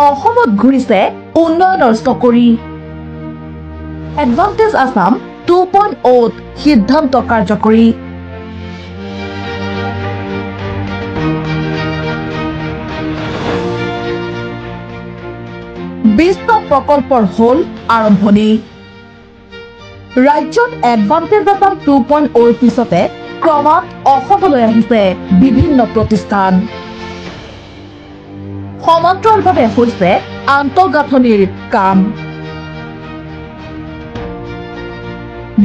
অসমত ঘূৰিছে উন্নয়নৰ চকৰি। এডভান্টেজ আছাম 2.0 সিদ্ধান্ত কাৰ্যকৰী। বিশ্ব প্ৰকল্পৰ হল আৰম্ভণি। ৰাজ্যত এডভান্টেজ আছাম 2.0 পিছতে ক্ৰমাৎ অসমলৈ আহিছে বিভিন্ন প্ৰতিষ্ঠান। সমান্তৰালভাৱে হৈছে আন্তঃগাঁথনিৰ কাম।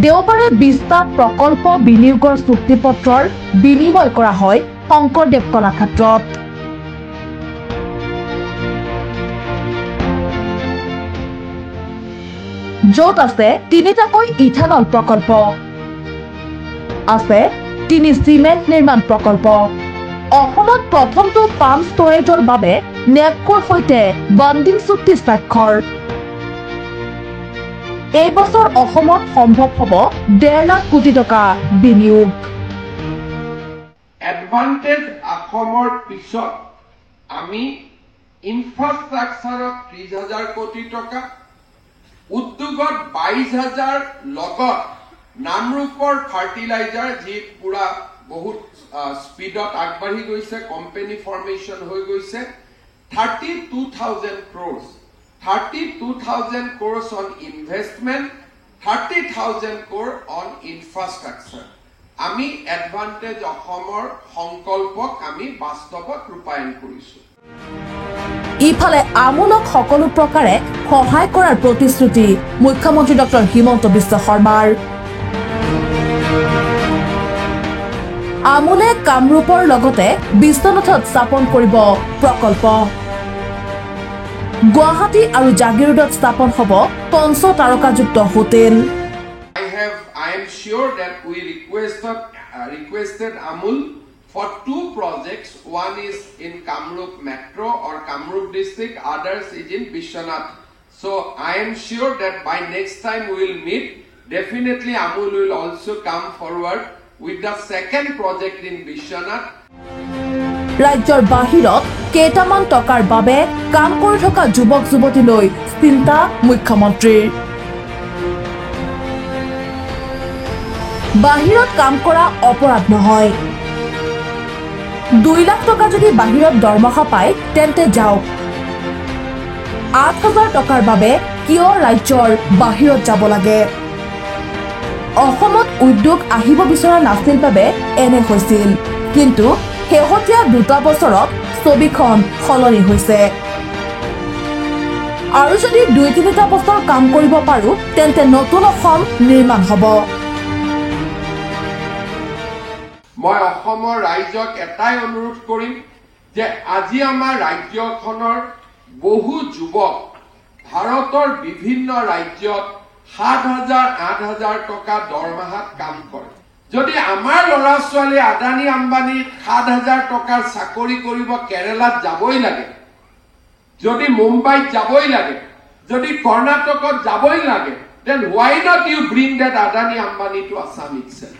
দেওবাৰে 20টা প্ৰকল্প বিনিয়োগৰ চুক্তিপত্ৰৰ বিনিময় কৰা হয় শংকৰদেৱ কলাক্ষেত্ৰত। য'ত আছে 3টাকৈ ইথানল প্ৰকল্প, আছে 3 চিমেণ্ট নিৰ্মাণ প্ৰকল্প। অসমত প্ৰথমটো পাম্প ষ্টৰেজৰ বাবে নেপকোৰ সৈতে বণ্ডিং চুক্তি স্বাক্ষৰ। এই বছৰ অসমত সম্ভৱ হ'ব 1.5 লাখ কোটি টকা বিনিয়োগ। এডভান্টেজ অসমৰ পিছত আমি ইনফ্ৰাষ্ট্ৰাকচাৰত 30,000 কোটি টকা, উদ্যোগত 22,000 লগত নামৰূপৰ ফাৰ্টিলাইজাৰ যি পুৰা বহুত স্পীডত আগবাঢ়ি গৈছে, কোম্পানী ফৰ্মেশ্যন হৈ গৈছে, 32,000 crores, 32,000 crores on investment, 30,000 crore on infrastructure. আমি এডভান্টেজ অসমৰ সংকল্পক আমি বাস্তৱত ৰূপায়ণ কৰিছো। ইফালে আমোলক সকলো প্ৰকাৰে সহায় কৰাৰ প্ৰতিশ্ৰুতি মুখ্যমন্ত্ৰী ডক্টৰ হিমন্ত বিশ্ব শৰ্মাৰ। আমোলে কামৰূপৰ লগতে বিশ্বনাথত স্থাপন কৰিব প্ৰকল্প। গুৱাহাটী আৰু জাগিৰোডত স্থাপন হ'ব 5 তাৰকাযুক্ত hotel. I am sure that we requested Amul for 2 projects. One is in Kamrup Metro or Kamrup district, others is in Bishwanath. So I am sure that by next time we will meet, definitely Amul will also come forward with the second project in Bishwanath. ৰাজ্যৰ বাহিৰত কেইটামান টকাৰ বাবে কাম কৰি থকা যুৱক যুৱতীলৈ চিন্তা মুখ্যমন্ত্ৰীৰ। বাহিৰত কাম কৰা অপৰাধ নহয়। 2 লাখ টকা যদি বাহিৰত দৰমহা পায় তেন্তে যাওক। 8,000 টকাৰ বাবে কিয় ৰাজ্যৰ বাহিৰত যাব লাগে? অসমত উদ্যোগ আহিব বিচৰা নাছিল বাবে এনে হৈছিল, কিন্তু শেহতীয়া 2টা বছৰত ছবিখন সলনি হৈছে। আৰু যদি 2-3টা বছৰ কাম কৰিব পাৰো তেন্তে নতুন অসম নিৰ্মাণ হ'ব। মই অসমৰ ৰাইজক এটাই অনুৰোধ কৰিম যে আজি আমাৰ ৰাজ্যখনৰ বহু যুৱক ভাৰতৰ বিভিন্ন ৰাজ্যত 7,000-8,000 টকা দৰমহাত কাম কৰে। যদি আমাৰ ল'ৰা ছোৱালী আদানী আম্বানী 7,000 টকাৰ চাকৰি কৰিব কেৰালাত যাবই লাগে, যদি মুম্বাইত যাবই লাগে, যদি কৰ্ণাটকত যাবই লাগে, then why not you bring that Adani Ambani to Assam itself?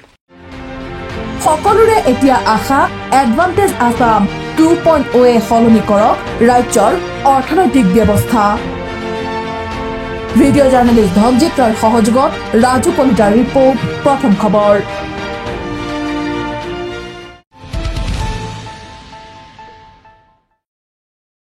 সকলোৰে এতিয়া আশা এডভান্টেজ আছাম 2.0 সলনি কৰক ৰাজ্যৰ অৰ্থনৈতিক ব্যৱস্থা। ভিডিঅ' জাৰ্নেলিষ্ট ধনজিত ৰয়ৰ সহযোগত ৰাজু কলিতাৰ ৰিপৰ্ট, প্ৰথম খবৰ।